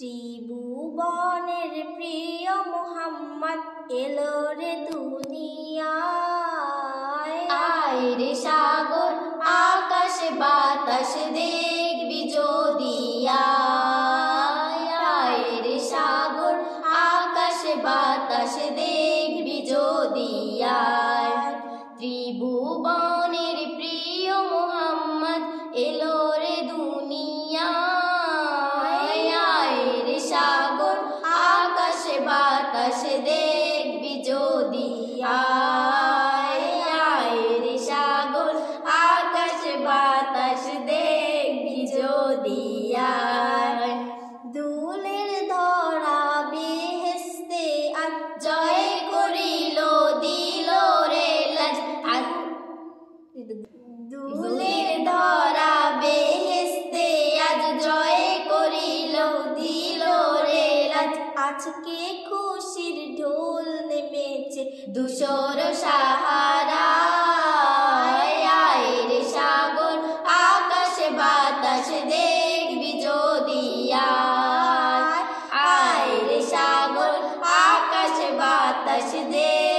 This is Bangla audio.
ত্রিভুবনের প্রিয় মুহাম্মদ এলো রে দুনিয়ায়। আয় রে সাগর আকাশ বাতাস দেখবি যদি আয় রে সাগর আকাশ বাতাস দেখবি যদি ত্রিভুবনের প্রিয় মুহাম্মদ এলো রে দুনিয়ায়। আয় রে সাগর আকাশ বাতাস দেখবি যদি আয় রে সাগর আকাশ বাতাস দেখবি যদি দুলের ধরা বেহেশতে আজ জয় করিল দিল রে লাজ। দুলের ধরা বেহেশতে আজ জয় করিল দিল রে লাজ। আজকে খুশির ঢোল নেমেছে ধূসর সাহারায়। আয় রে সাগর আকাশ বাতাস দেখবি যদি আয় রে সাগর আকাশ বাতাস দেখ